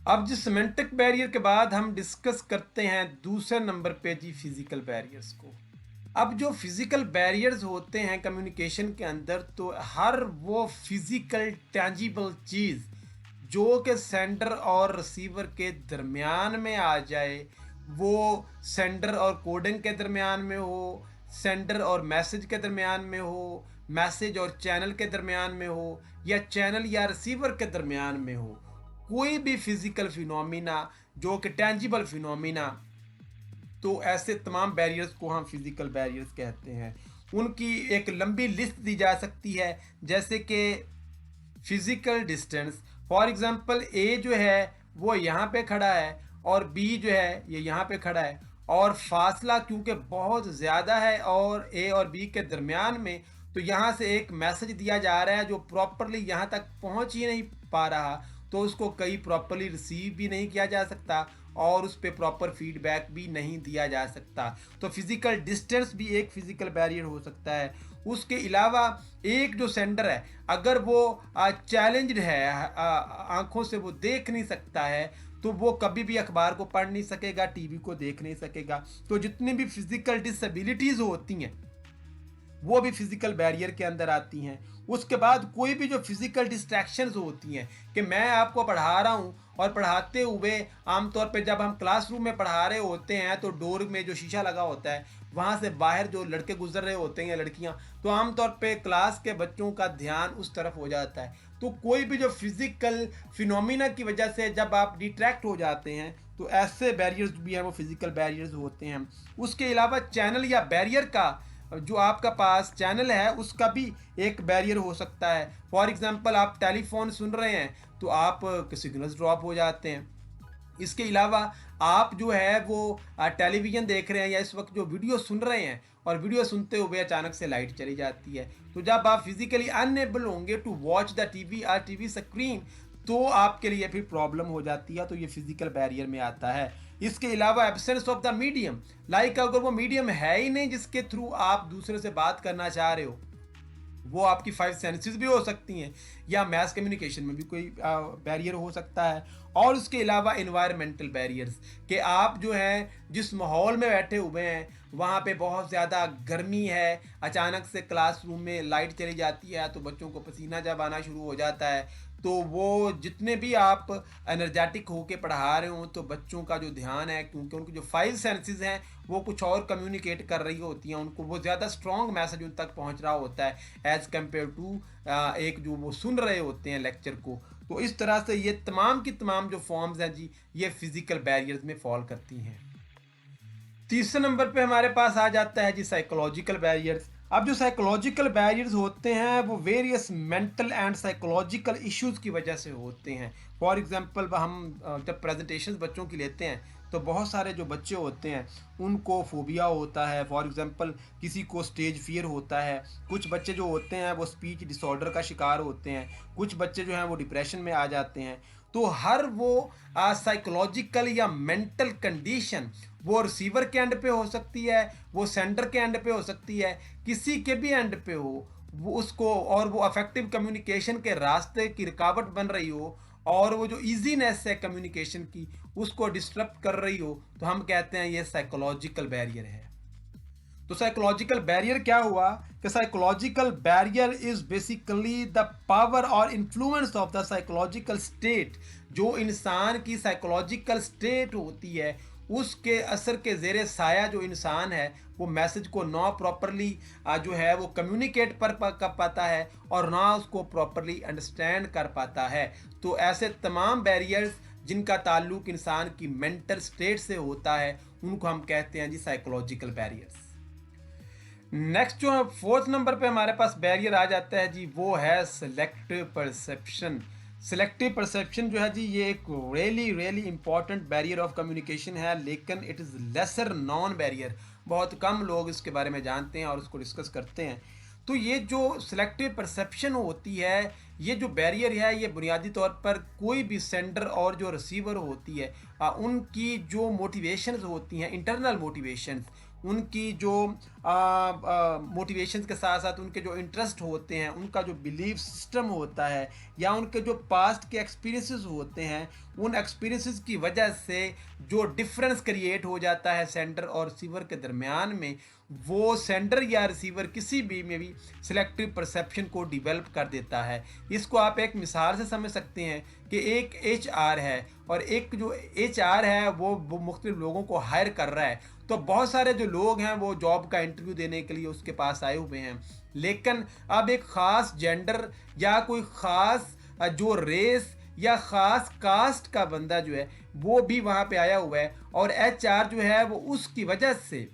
अब जिस सेमेंटिक बैरियर के बाद हम डिस्कस करते हैं दूसरे नंबर पे जी फिजिकल बैरियर्स को। अब जो फिजिकल बैरियर्स होते हैं कम्युनिकेशन के अंदर, तो हर वो फिजिकल टेंजिबल चीज़ जो कि सेंडर और रिसीवर के दरमियान में आ जाए, वो सेंडर और कोडिंग के दरमियान में हो, सेंडर और मैसेज के दरमियान में हो, मैसेज और चैनल के दरमियान में हो, या चैनल या रिसीवर के दरमियान में हो, कोई भी फिजिकल फिनोमिना जो कि टेंजिबल फिनोमिना, तो ऐसे तमाम बैरियर्स को हम फिजिकल बैरियर्स कहते हैं। उनकी एक लंबी लिस्ट दी जा सकती है, जैसे कि फिजिकल डिस्टेंस, फॉर एग्जांपल ए जो है वो यहाँ पे खड़ा है और बी जो है ये यहाँ पे खड़ा है, और फासला क्योंकि बहुत ज़्यादा है और ए और बी के दरमियान में, तो यहाँ से एक मैसेज दिया जा रहा है जो प्रॉपरली यहाँ तक पहुँच ही नहीं पा रहा, तो उसको कहीं प्रॉपरली रिसीव भी नहीं किया जा सकता और उस पर प्रॉपर फीडबैक भी नहीं दिया जा सकता। तो फिज़िकल डिस्टेंस भी एक फिज़िकल बैरियर हो सकता है। उसके अलावा एक जो सेंडर है अगर वो चैलेंज्ड है, आँखों से वो देख नहीं सकता है, तो वो कभी भी अखबार को पढ़ नहीं सकेगा, टीवी को देख नहीं सकेगा। तो जितनी भी फिज़िकल डिसेबिलिटीज़ होती हैं वो भी फिजिकल बैरियर के अंदर आती हैं। उसके बाद कोई भी जो फिजिकल डिस्ट्रैक्शंस होती हैं कि मैं आपको पढ़ा रहा हूँ और पढ़ाते हुए आमतौर पे जब हम क्लासरूम में पढ़ा रहे होते हैं तो डोर में जो शीशा लगा होता है वहाँ से बाहर जो लड़के गुजर रहे होते हैं या लड़कियाँ, तो आमतौर पे क्लास के बच्चों का ध्यान उस तरफ हो जाता है। तो कोई भी जो फिजिकल फिनोमिना की वजह से जब आप डिट्रैक्ट हो जाते हैं तो ऐसे बैरियर्स भी हैं वो फिजिकल बैरियर्स होते हैं। उसके अलावा चैनल या बैरियर का जो आपका पास चैनल है उसका भी एक बैरियर हो सकता है। फॉर एग्जांपल आप टेलीफोन सुन रहे हैं तो आप के सिग्नल्स ड्रॉप हो जाते हैं। इसके अलावा आप जो है वो टेलीविज़न देख रहे हैं या इस वक्त जो वीडियो सुन रहे हैं और वीडियो सुनते हुए अचानक से लाइट चली जाती है, तो जब आप फिजिकली अनएबल होंगे टू वॉच द टीवी और टीवी स्क्रीन तो आपके लिए फिर प्रॉब्लम हो जाती है, तो ये फिजिकल बैरियर में आता है। इसके अलावा absence of the medium, like अगर वो मीडियम है ही नहीं जिसके थ्रू आप दूसरे से बात करना चाह रहे हो, वो आपकी 5 सेंसेस भी हो सकती हैं या मैस कम्युनिकेशन में भी कोई बैरियर हो सकता है। और उसके अलावा इन्वायरमेंटल बैरियर्स कि आप जो हैं जिस माहौल में बैठे हुए हैं वहाँ पे बहुत ज़्यादा गर्मी है, अचानक से क्लासरूम में लाइट चली जाती है तो बच्चों को पसीना जब आना शुरू हो जाता है, तो वो जितने भी आप एनर्जेटिक होके पढ़ा रहे हो तो बच्चों का जो ध्यान है, क्योंकि उनकी जो 5 सेंसेस हैं वो कुछ और कम्युनिकेट कर रही होती हैं, उनको वो ज़्यादा स्ट्रॉन्ग मैसेज उन तक पहुंच रहा होता है एज़ कम्पेयर टू एक जो वो सुन रहे होते हैं लेक्चर को। तो इस तरह से ये तमाम की तमाम जो फॉर्म्स हैं जी ये फिजिकल बैरियर्स में फॉल करती हैं। तीसरे नंबर पे हमारे पास आ जाता है जी साइकोलॉजिकल बैरियर्स। अब जो साइकोलॉजिकल बैरियर्स होते हैं वो various mental and psychological issues की वजह से होते हैं। फॉर एग्जांपल हम जब प्रेजेंटेशंस बच्चों की लेते हैं तो बहुत सारे जो बच्चे होते हैं उनको फोबिया होता है। फॉर एग्जांपल किसी को स्टेज फियर होता है, कुछ बच्चे जो होते हैं वो स्पीच डिसऑर्डर का शिकार होते हैं, कुछ बच्चे जो हैं वो डिप्रेशन में आ जाते हैं। तो हर वो साइकोलॉजिकल या मेंटल कंडीशन वो रिसीवर के एंड पे हो सकती है, वो सेंडर के एंड पे हो सकती है, किसी के भी एंड पे हो वो उसको, और वो अफेक्टिव कम्युनिकेशन के रास्ते की रुकावट बन रही हो, और वो जो इजीनेस है कम्युनिकेशन की उसको डिस्टर्ब कर रही हो, तो हम कहते हैं ये साइकोलॉजिकल बैरियर है। तो साइकोलॉजिकल बैरियर क्या हुआ कि psychological barrier is basically the power और influence of the psychological state. जो इंसान की साइकोलॉजिकल स्टेट होती है उसके असर के ज़ेरे साया जो इंसान है वो मैसेज को ना प्रॉपरली जो है वो कम्युनिकेट कर पाता है और ना उसको प्रॉपरली अंडरस्टैंड कर पाता है। तो ऐसे तमाम बैरियर्स जिनका ताल्लुक इंसान की मेंटल स्टेट से होता है उनको हम कहते हैं जी साइकोलॉजिकल बैरियर्स। नेक्स्ट जो है फोर्थ नंबर पे हमारे पास बैरियर आ जाता है जी, वो है सिलेक्टिव परसेप्शन। सिलेक्टिव परसेप्शन जो है जी ये एक really important barrier of communication है, लेकिन it is laser non barrier. बहुत कम लोग इसके बारे में जानते हैं और उसको डिस्कस करते हैं। तो ये जो सिलेक्टिव परसेप्शन होती है, ये जो बैरियर है, ये बुनियादी तौर पर कोई भी सेंडर और जो रिसीवर होती है उनकी जो मोटिवेशंस होती हैं, इंटरनल मोटिवेशंस, उनकी जो मोटिवेशंस के साथ साथ उनके जो इंटरेस्ट होते हैं, उनका जो बिलीफ सिस्टम होता है, या उनके जो पास्ट के एक्सपीरियंसेस होते हैं, उन एक्सपीरियंसेस की वजह से जो डिफरेंस क्रिएट हो जाता है सेंडर और रिसीवर के दरमियान में, वो सेंडर या रिसीवर किसी भी में भी सिलेक्टिव परसेप्शन को डिवेल्प कर देता है। इसको आप एक मिसाल से समझ सकते हैं कि एक HR है और एक जो HR है वो मुख्तलिफ लोगों को हायर कर रहा है। तो बहुत सारे जो लोग हैं वो जॉब का इंटरव्यू देने के लिए उसके पास आए हुए हैं, लेकिन अब एक ख़ास जेंडर या कोई ख़ास जो रेस या ख़ास कास्ट का बंदा जो है वो भी वहाँ पे आया हुआ है, और HR जो है वो उसकी वजह से,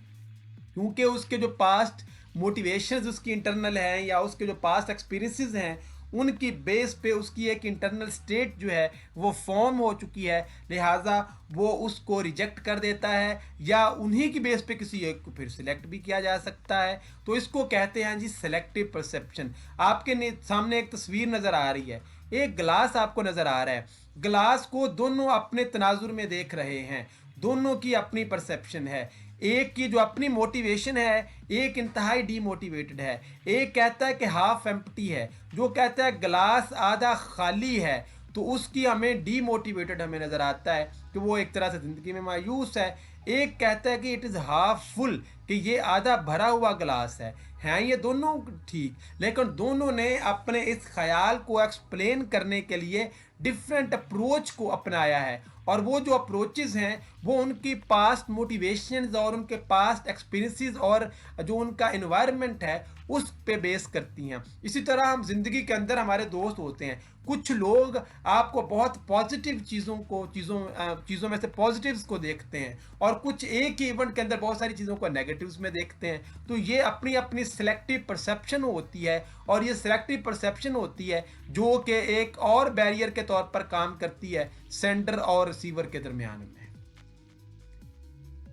क्योंकि उसके जो पास्ट मोटिवेशंस उसकी इंटरनल हैं या उसके जो पास्ट एक्सपीरियंसेस हैं उनकी बेस पे उसकी एक इंटरनल स्टेट जो है वो फॉर्म हो चुकी है, लिहाजा वो उसको रिजेक्ट कर देता है, या उन्हीं की बेस पे किसी एक को फिर सिलेक्ट भी किया जा सकता है। तो इसको कहते हैं जी सिलेक्टिव परसेप्शन। आपके सामने एक तस्वीर नज़र आ रही है, एक गिलास आपको नज़र आ रहा है, गिलास को दोनों अपने तनाजुर में देख रहे हैं, दोनों की अपनी परसेप्शन है। एक की जो अपनी मोटिवेशन है, एक इंतहाई डीमोटिवेटेड है। एक कहता है कि हाफ एम्प्टी है, जो कहता है गिलास आधा खाली है, तो उसकी हमें डीमोटिवेटेड हमें नज़र आता है कि वो एक तरह से ज़िंदगी में मायूस है। एक कहता है कि इट इज़ हाफ फुल, कि ये आधा भरा हुआ गिलास है। हैं ये दोनों ठीक, लेकिन दोनों ने अपने इस ख्याल को एक्सप्लेन करने के लिए डिफरेंट अप्रोच को अपनाया है, और वो जो अप्रोचेस हैं वो उनकी पास्ट मोटिवेशंस और उनके पास्ट एक्सपीरियंसेस और जो उनका एनवायरनमेंट है उस पे बेस करती हैं। इसी तरह हम जिंदगी के अंदर हमारे दोस्त होते हैं, कुछ लोग आपको बहुत पॉजिटिव चीज़ों में से पॉजिटिव्स को देखते हैं, और कुछ एक ही इवेंट के अंदर बहुत सारी चीज़ों को नेगेटिव्स में देखते हैं। तो ये अपनी अपनी सिलेक्टिव परसेप्शन होती है, और ये सिलेक्टिव परसेप्शन होती है जो कि एक और बैरियर के तौर पर काम करती है सेंडर और रिसीवर के दरमियान में।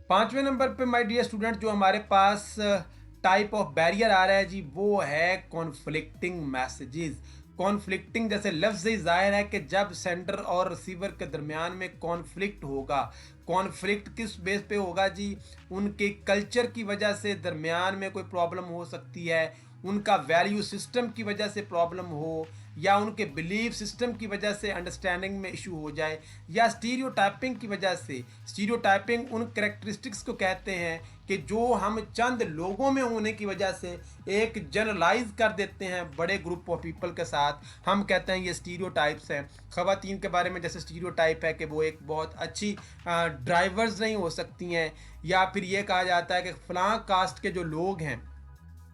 पांचवें नंबर पे माय डियर स्टूडेंट जो हमारे पास टाइप ऑफ बैरियर आ रहा है जी, वो है कॉन्फ्लिक्टिंग मैसेजेस। कॉन्फ्लिक्टिंग जैसे लफ्ज़ से जाहिर है कि जब सेंडर और रिसीवर के दरमियान में कॉन्फ्लिक्ट होगा। कॉन्फ्लिक्ट किस बेस पे होगा जी? उनके कल्चर की वजह से दरमियान में कोई प्रॉब्लम हो सकती है, उनका वैल्यू सिस्टम की वजह से प्रॉब्लम हो, या उनके बिलीफ सिस्टम की वजह से अंडरस्टैंडिंग में इशू हो जाए, या स्टीरियोटाइपिंग की वजह से। स्टीरियोटाइपिंग उन कैरेक्टरिस्टिक्स को कहते हैं कि जो हम चंद लोगों में होने की वजह से एक जनरलाइज कर देते हैं बड़े ग्रुप ऑफ पीपल के साथ, हम कहते हैं ये स्टीरियोटाइप्स हैं। ख़वातीन के बारे में जैसे स्टीरियोटाइप है कि वो एक बहुत अच्छी ड्राइवर्स नहीं हो सकती हैं, या फिर ये कहा जाता है कि फ़लाँ कास्ट के जो लोग हैं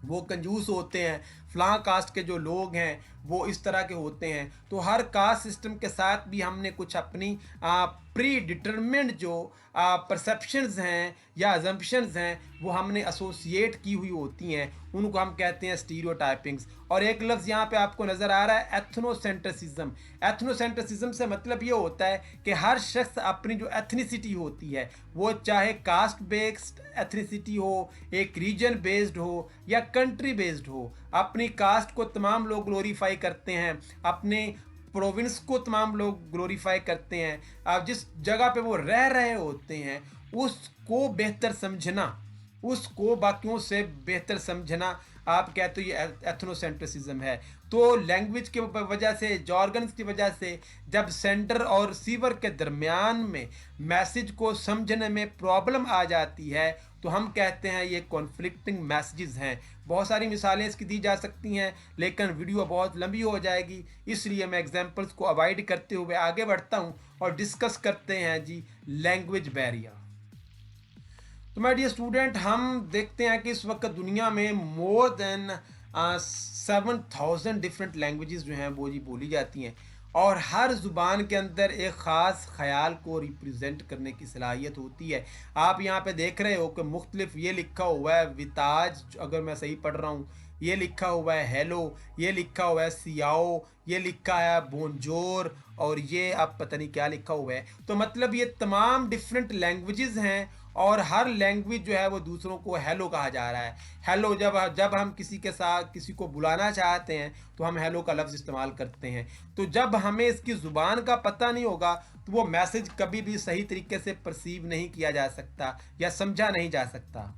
वो कंजूस होते हैं, फ़लाँ कास्ट के जो लोग हैं वो इस तरह के होते हैं। तो हर कास्ट सिस्टम के साथ भी हमने कुछ अपनी प्री डिटरमिन्ड जो परसेप्शंस हैं या अजम्पशंस हैं वो हमने एसोसिएट की हुई होती हैं, उनको हम कहते हैं स्टीरियोटाइपिंग्स। और एक लफ्ज़ यहाँ पे आपको नज़र आ रहा है एथनोसेंट्रिसिज्म। एथनोसेंट्रिसिज्म से मतलब ये होता है कि हर शख्स अपनी जो एथनिसिटी होती है वो चाहे कास्ट बेस्ड एथनिसिटी हो, एक रीजन बेस्ड हो या कंट्री बेस्ड हो, अपनी कास्ट को तमाम लोग ग्लोरीफाई करते हैं, अपने प्रोविंस को तमाम लोग ग्लोरीफाई करते हैं। अब जिस जगह पे वो रह रहे होते हैं उसको बेहतर समझना, उसको बाकियों से बेहतर समझना, आप कहते हो ये एथनोसेंट्रिसिज्म है। तो लैंग्वेज की वजह से, जॉर्गन्स की वजह से जब सेंडर और रिसीवर के दरमियान में मैसेज को समझने में प्रॉब्लम आ जाती है तो हम कहते हैं ये कॉन्फ्लिक्टिंग मैसेजेस हैं। बहुत सारी मिसालें इसकी दी जा सकती हैं लेकिन वीडियो बहुत लंबी हो जाएगी, इसलिए मैं एग्जांपल्स को अवॉइड करते हुए आगे बढ़ता हूं और डिस्कस करते हैं जी लैंग्वेज बैरियर। तो माय डियर स्टूडेंट, हम देखते हैं कि इस वक्त दुनिया में मोर देन 7,000 डिफरेंट लैंग्वेजेस जो हैं वो जी बोली जाती हैं और हर ज़ुबान के अंदर एक ख़ास ख़याल को रिप्रेजेंट करने की सलाहियत होती है। आप यहाँ पे देख रहे हो कि मुख्तलिफ ये लिखा हुआ है विताज, अगर मैं सही पढ़ रहा हूँ, ये लिखा हुआ है हेलो, ये लिखा हुआ है सियाओ, ये लिखा है बोनजोर और ये आप पता नहीं क्या लिखा हुआ है। तो मतलब ये तमाम डिफरेंट लैंग्वेजेस हैं और हर लैंग्वेज जो है वो दूसरों को हेलो कहा जा रहा है। हेलो जब हम किसी के साथ किसी को बुलाना चाहते हैं तो हम हेलो का लफ्ज़ इस्तेमाल करते हैं। तो जब हमें इसकी ज़ुबान का पता नहीं होगा तो वो मैसेज कभी भी सही तरीके से परसीव नहीं किया जा सकता या समझा नहीं जा सकता।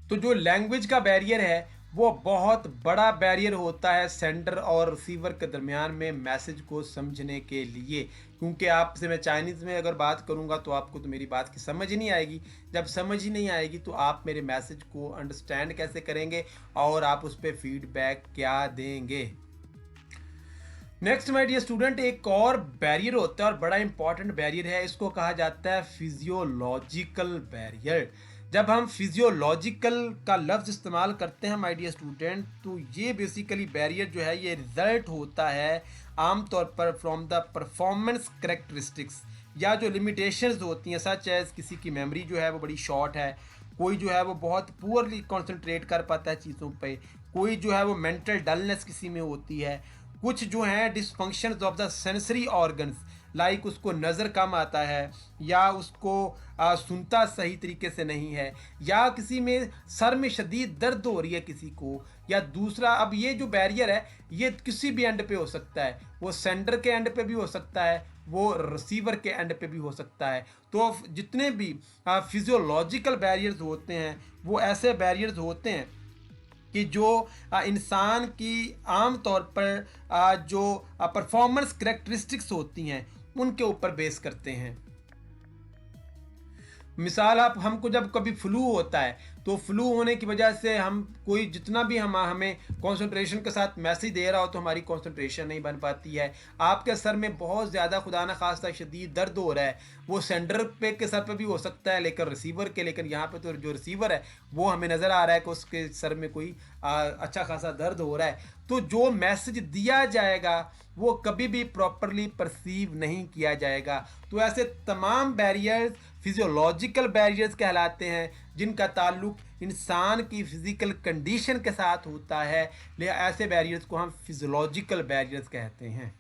तो जो लैंग्वेज का बैरियर है वो बहुत बड़ा बैरियर होता है सेंडर और रिसीवर के दरमियान में मैसेज को समझने के लिए। क्योंकि आपसे मैं चाइनीज़ में अगर बात करूंगा तो आपको तो मेरी बात की समझ ही नहीं आएगी, जब समझ ही नहीं आएगी तो आप मेरे मैसेज को अंडरस्टैंड कैसे करेंगे और आप उस पर फीडबैक क्या देंगे। नेक्स्ट माय डियर स्टूडेंट, एक और बैरियर होता है और बड़ा इंपॉर्टेंट बैरियर है, इसको कहा जाता है फिजियोलॉजिकल बैरियर। जब हम फिजियोलॉजिकल का लफ्ज़ इस्तेमाल करते हैं माय डियर स्टूडेंट तो ये बेसिकली बैरियर जो है ये रिजल्ट होता है आमतौर पर फ्रॉम द परफॉर्मेंस करेक्टरिस्टिक्स या जो लिमिटेशंस होती हैं, सच एज किसी की मेमोरी जो है वो बड़ी शॉर्ट है, कोई जो है वो बहुत पुअरली कॉन्सेंट्रेट कर पाता है चीज़ों पे, कोई जो है वो मेंटल डलनेस किसी में होती है, कुछ जो हैं dysfunctions of the sensory organs like उसको नज़र कम आता है या उसको सुनता सही तरीके से नहीं है या किसी में सर में शदीद दर्द हो रही है किसी को, या दूसरा अब ये जो बैरियर है ये किसी भी एंड पे हो सकता है, वो सेंडर के एंड पे भी हो सकता है, वो रिसीवर के एंड पे भी हो सकता है। तो जितने भी फिजियोलॉजिकल बैरियर्स होते हैं वो ऐसे बैरियर्स होते हैं कि जो इंसान की आम तौर पर जो परफॉर्मेंस करेक्टरिस्टिक्स होती हैं उनके ऊपर बेस करते हैं। मिसाल आप हमको जब कभी फ्लू होता है तो फ्लू होने की वजह से हम कोई जितना भी हमें कंसंट्रेशन के साथ मैसेज दे रहा हो तो हमारी कंसंट्रेशन नहीं बन पाती है। आपके सर में बहुत ज़्यादा खुदा न खास्ता शदीद दर्द हो रहा है, वो सेंडर पे के सर पे भी हो सकता है लेकिन रिसीवर के, लेकिन यहाँ पे तो जो रिसीवर है वो हमें नज़र आ रहा है कि उसके सर में कोई अच्छा खासा दर्द हो रहा है। तो जो मैसेज दिया जाएगा वो कभी भी प्रॉपरली परसीव नहीं किया जाएगा। तो ऐसे तमाम बैरियर्स फिजियोलॉजिकल बैरियर्स कहलाते हैं जिनका ताल्लुक इंसान की फिजिकल कंडीशन के साथ होता है, लिहाजा ऐसे बैरियर्स को हम फिजियोलॉजिकल बैरियर्स कहते हैं।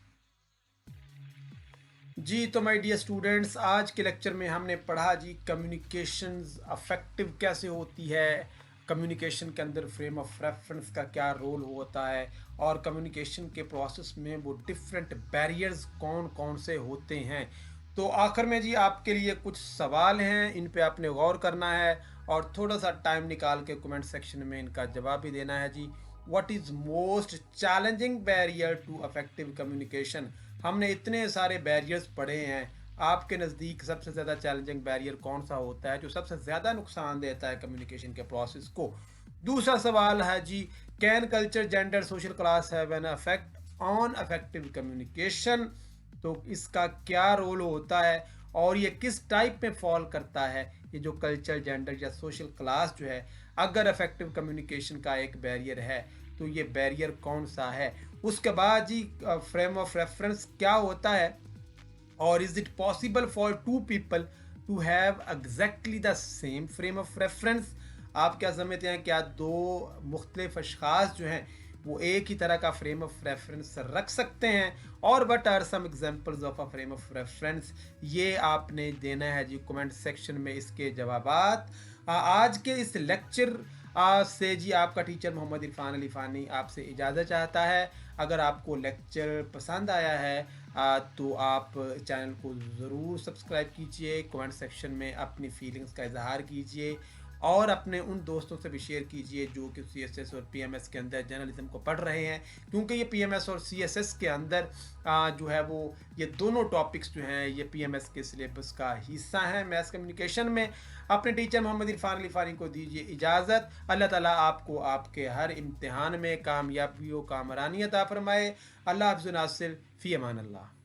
जी तो माय डियर स्टूडेंट्स, आज के लेक्चर में हमने पढ़ा जी कम्युनिकेशंस अफेक्टिव कैसे होती है, कम्युनिकेशन के अंदर फ्रेम ऑफ रेफरेंस का क्या रोल होता है और कम्युनिकेशन के प्रोसेस में वो डिफरेंट बैरियर्स कौन कौन से होते हैं। तो आखिर में जी आपके लिए कुछ सवाल हैं, इन पे आपने गौर करना है और थोड़ा सा टाइम निकाल के कमेंट सेक्शन में इनका जवाब भी देना है जी। What is most challenging barrier to effective communication. हमने इतने सारे बैरियर्स पढ़े हैं, आपके नज़दीक सबसे ज़्यादा चैलेंजिंग बैरियर कौन सा होता है जो सबसे ज़्यादा नुकसान देता है कम्युनिकेशन के प्रोसेस को। दूसरा सवाल है जी, can culture gender social class have an effect on effective communication. तो इसका क्या रोल होता है और ये किस टाइप में फॉल करता है, ये जो कल्चर जेंडर या सोशल क्लास जो है अगर अफेक्टिव कम्युनिकेशन का एक बैरियर है। तो ये बैरियर कौन सा है। उसके बाद जी फ्रेम ऑफ रेफरेंस क्या होता है, और is it possible for two people to have exactly the same frame of reference. आप क्या समझते हैं, क्या दो मुख्तलिफ अशखास जो हैं वो एक ही तरह का फ्रेम ऑफ रेफरेंस रख सकते हैं, और what are some examples of a frame of reference. ये आपने देना है जी कमेंट सेक्शन में इसके जवाबात। आज के इस लेक्चर से जी आपका टीचर मोहम्मद इरफान अली फ़ानी आपसे इजाज़त चाहता है। अगर आपको लेक्चर पसंद आया है तो आप चैनल को ज़रूर सब्सक्राइब कीजिए, कमेंट सेक्शन में अपनी फीलिंग्स का इजहार कीजिए, और अपने उन दोस्तों से भी शेयर कीजिए जो कि CSS और PMS के अंदर जर्नलिज्म को पढ़ रहे हैं, क्योंकि ये PMS और CSS के अंदर जो है वो ये दोनों टॉपिक्स जो हैं ये PMS के सिलेबस का हिस्सा हैं मैथ्स कम्युनिकेशन में। अपने टीचर मोहम्मद इरफान अली फ़ानी को दीजिए इजाज़त। अल्लाह ताला आपको आपके हर इम्तिहान में कामयाबी व कामरानी अता फरमाए। अल्लाह हाफ़िज़ नासिर फ़ी अमान अल्लाह।